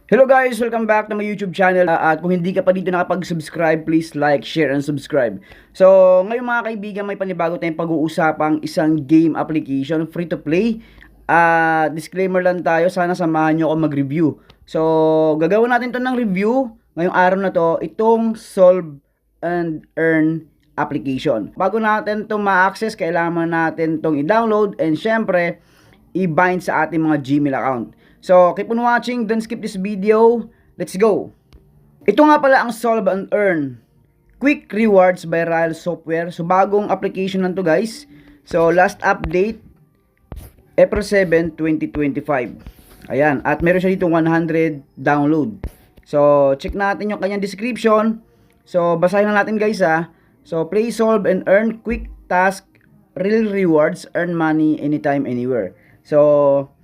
Hello guys! Welcome back to my YouTube channel. At kung hindi ka pa dito nakapag-subscribe, please like, share, and subscribe. So, ngayon mga kaibigan, may panibago tayong pag-uusapang isang game application, free to play. Disclaimer lang tayo, sana samahan nyo ako mag-review. So, gagawin natin to ng review ngayong araw na to, itong Solve and Earn application. Bago natin to ma-access, kailangan natin tong i-download and syempre, i-bind sa ating mga Gmail account. So, keep on watching, don't skip this video. Let's go! Ito nga pala ang Solve and Earn Quick Rewards by Ryle Software. So, bagong application lang to guys. So, last update, April 7, 2025. Ayan, at meron siya dito 100 download. So, check natin yung kanyang description. So, basahin na natin guys ha. So, play, solve, and earn quick task, real rewards, earn money anytime, anywhere. So,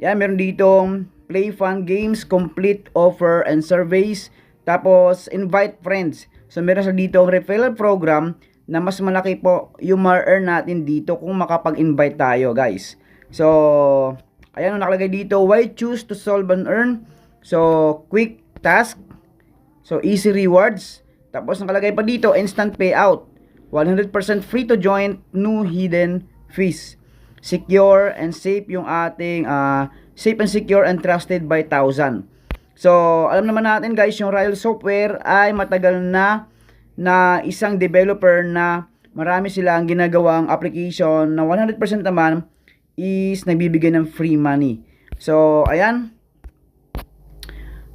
yan, meron ditong play fun games, complete offer and surveys, tapos invite friends. So meron sa ditong referral program na mas malaki po yung ma-earn natin dito kung makapag-invite tayo guys. So, ayan, nakalagay dito, why choose to solve and earn? So, quick task, so easy rewards, tapos nakalagay pa dito, instant payout, 100% free to join, no hidden fees. Secure and safe yung ating safe and secure and trusted by 1,000. So, alam naman natin guys, yung Ryle Software ay matagal na isang developer na marami silang ginagawang application na 100% naman is nagbibigay ng free money. So, ayan.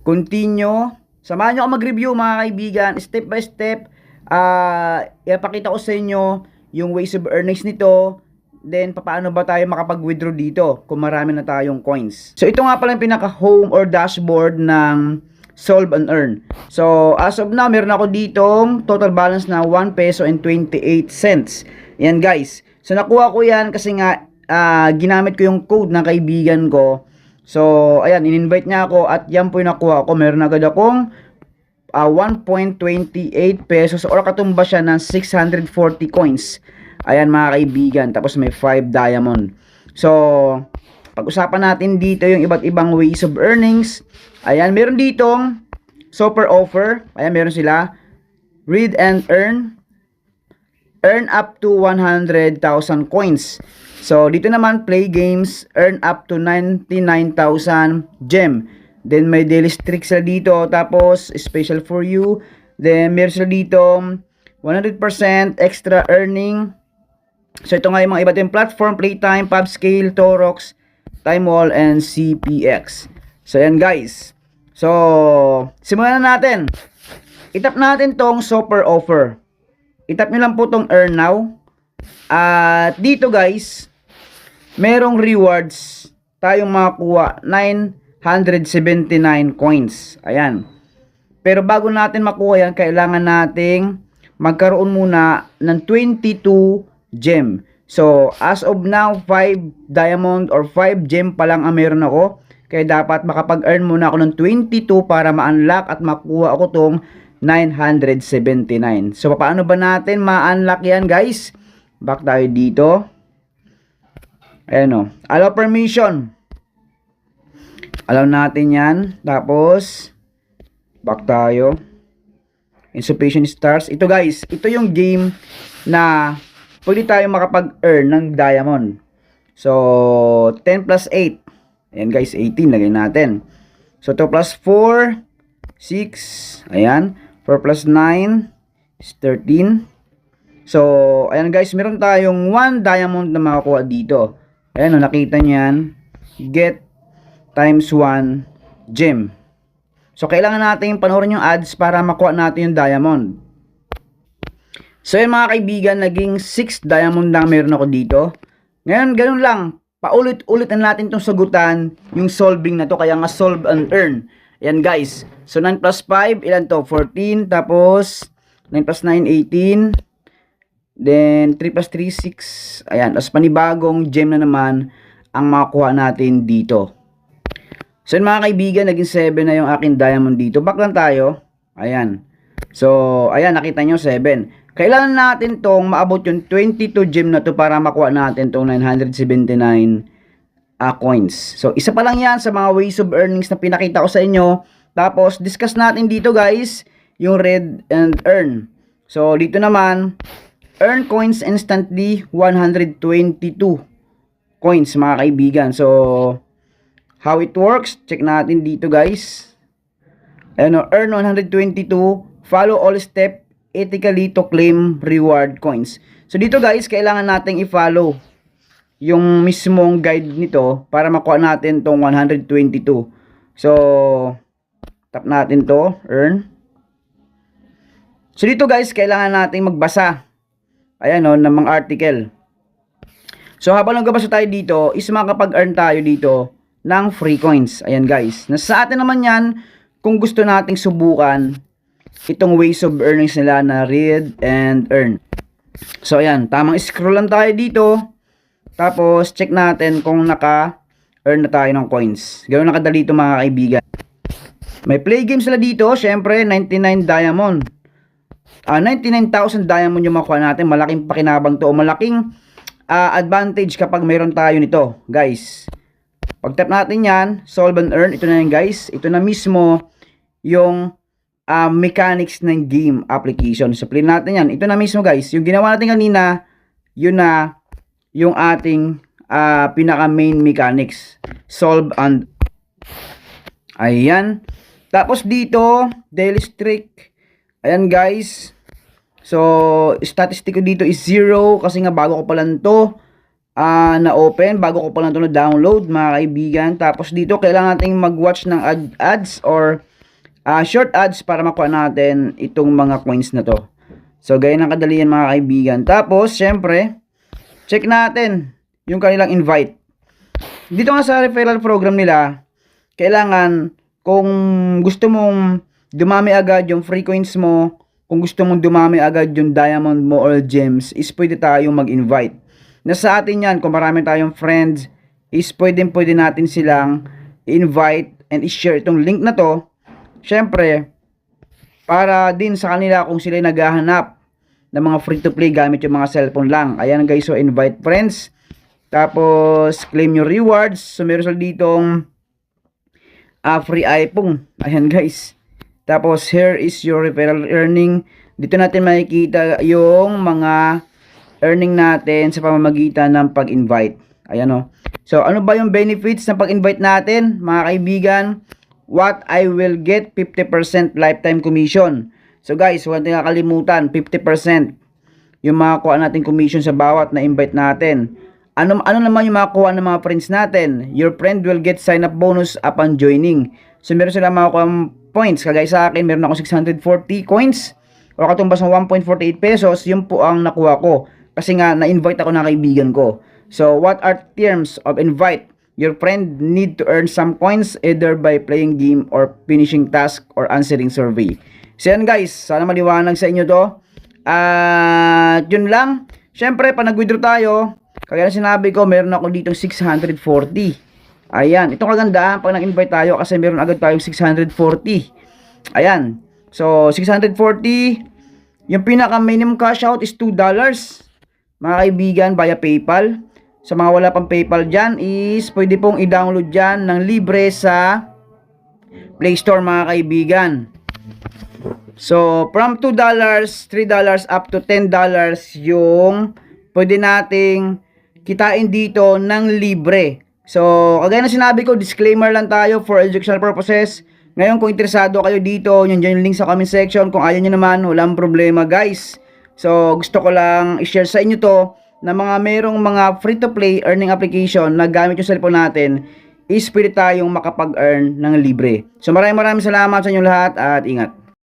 Continue. Samahan nyo ako mag-review mga kaibigan, step by step. Ipakita ko sa inyo yung ways of earnings nito. Then, paano ba tayo makapag-withdraw dito kung marami na tayong coins? So, ito nga pala yung pinaka-home or dashboard ng Solve and Earn. So, as of now, meron ako ditong total balance na 1 peso and 28 cents. Yan guys. So, nakuha ko yan kasi nga ginamit ko yung code ng kaibigan ko. So, ayan, in-invite niya ako at yan po yung nakuha ko. Meron agad akong 1.28 pesos or katumba siya ng 640 coins. Ayan mga kaibigan, tapos may 5 diamond. So, pag-usapan natin dito yung iba't ibang ways of earnings. Ayan, meron ditong super offer. Ayan, meron sila. Read and earn. Earn up to 100,000 coins. So, dito naman, play games. Earn up to 99,000 gem. Then, may daily streak sila dito. Tapos, special for you. Then, meron sila ditong 100% extra earning. So, ito nga yung mga iba't yung platform, Playtime, PubScale, Torox, TimeWall, and CPX. So, yan guys. So, simulan na natin. Itap natin tong super offer. Itap nyo lang po tong earn now. At dito guys, merong rewards tayong makakuha, 979 coins. Ayan. Pero bago natin makuha yan, kailangan nating magkaroon muna ng 22 gem. So, as of now, 5 diamond or 5 gem pa lang ang meron ako. Kaya dapat makapag-earn muna ako ng 22 para ma-unlock at makuha ako tong 979. So, paano ba natin ma-unlock yan, guys? Back tayo dito. Ayan o. Allow permission. Allow natin yan. Tapos, back tayo. Insufficient stars. Ito guys, ito yung game na pwede tayo makapag-earn ng diamond. So, 10 plus 8. Ayan guys, 18. Lagay natin. So, 2 plus 4, 6. Ayan. 4 plus 9 is 13. So, ayan guys, meron tayong 1 diamond na makakuha dito. Ayan, nakita niyan. Get times 1 gem. So, kailangan natin panoorin yung ads para makuha natin yung diamond. So yun mga kaibigan, naging 6 diamond lang meron ako dito. Ngayon, ganun lang. Paulit-ulit na natin itong sagutan, yung solving na to. Kaya nga solve and earn. Ayan guys. So 9 plus 5, ilan to? 14. Tapos 9 plus 9, 18. Then 3 plus 3, 6. Ayan. Tapos panibagong gem na naman ang makakuha natin dito. So yun mga kaibigan, naging 7 na yung aking diamond dito. Back lang tayo. Ayan. So, ayan, nakita nyo 7. Kailangan natin tong maabot yung 22 gem na to para makuha natin tong 979 coins. So, isa pa lang yan sa mga ways of earnings na pinakita ko sa inyo. Tapos, discuss natin dito guys, yung read and earn. So, dito naman, earn coins instantly, 122 coins mga kaibigan. So, how it works, check natin dito guys. Ano, earn 122, follow all step ethically to claim reward coins. So, dito guys, kailangan nating i-follow yung mismong guide nito para makuha natin tong 122. So, tap natin to, earn. So, dito guys, kailangan nating magbasa. Ayan o, ng mga article. So, habang nagbabasa tayo dito, is makapag-earn tayo dito ng free coins. Ayan guys. Nasa atin naman yan, kung gusto nating subukan itong ways of earnings nila na read and earn. So, ayan. Tamang scroll lang tayo dito. Tapos, check natin kung naka-earn na tayo ng coins. Ganoon na kadali ito mga kaibigan. May play game sila dito. Syempre, 99 diamond. 99,000 diamond yung makuha natin. Malaking pakinabang to. O malaking advantage kapag mayroon tayo nito. Guys, pag tap natin yan, solve and earn. Ito na yan guys. Ito na mismo yung mechanics ng game application. So, play natin yan. Ito na mismo guys. Yung ginawa natin kanina, yun na yung ating pinaka main mechanics. Solve and ayan. Tapos dito, daily streak. Ayan guys. So, statistic ko dito is 0 kasi nga bago ko pa lang to na-open. Bago ko pa lang to na-download mga kaibigan. Tapos dito, kailangan natin mag-watch ng ads or short ads para makuha natin itong mga coins na to. So, gaya ng kadali yan mga kaibigan. Tapos, syempre, check natin yung kanilang invite. Dito nga sa referral program nila, kailangan kung gusto mong dumami agad yung free coins mo, kung gusto mong dumami agad yung diamond mo or gems, is pwede tayong mag-invite. Nasa atin yan, kung marami tayong friends, is pwede natin silang invite and i-share itong link na to. Syempre, para din sa kanila kung sila naghahanap ng mga free-to-play gamit yung mga cellphone lang. Ayan guys, so invite friends. Tapos, claim your rewards. So, meron sila ditong free iPhone. Ayan guys. Tapos, here is your referral earning. Dito natin makikita yung mga earning natin sa pamamagitan ng pag-invite. Ayan o. So, ano ba yung benefits ng pag-invite natin, mga kaibigan? What I will get 50% lifetime commission. So guys, huwag natin kakalimutan, 50% yung makakuha natin commission sa bawat na invite natin. Ano naman yung makakuha ng mga friends natin? Your friend will get sign up bonus upon joining. So meron sila makakuha points. Kagaya sa akin, meron ako 640 coins o katumbas ng 1.48 pesos. Yun po ang nakuha ko kasi nga na-invite ako ng kaibigan ko. So what are terms of invite? Your friend need to earn some coins either by playing game or finishing task or answering survey. So yan guys, sana maliwanag sa inyo to. At yun lang. Syempre, pag nag-withdraw tayo, kaya sinabi ko, meron ako ditong 640. Ayan, itong kagandahan pag nag-invite tayo kasi meron agad tayong 640. Ayan, so 640. Yung pinaka minimum cash out is $2. Mga kaibigan, via PayPal. Sa mga wala pang PayPal dyan is pwede pong i-download dyan ng libre sa Play Store mga kaibigan. So, from $2, $3 up to $10 yung pwede nating kitain dito ng libre. So, kagaya na sinabi ko, disclaimer lang tayo for educational purposes. Ngayon, kung interesado kayo dito, yun yung link sa comment section. Kung ayaw nyo naman, walang problema guys. So, gusto ko lang i-share sa inyo to na merong mga free-to-play earning application na gamit yung cellphone natin is pwede tayong makapag-earn ng libre. So, maraming salamat sa inyo lahat at ingat.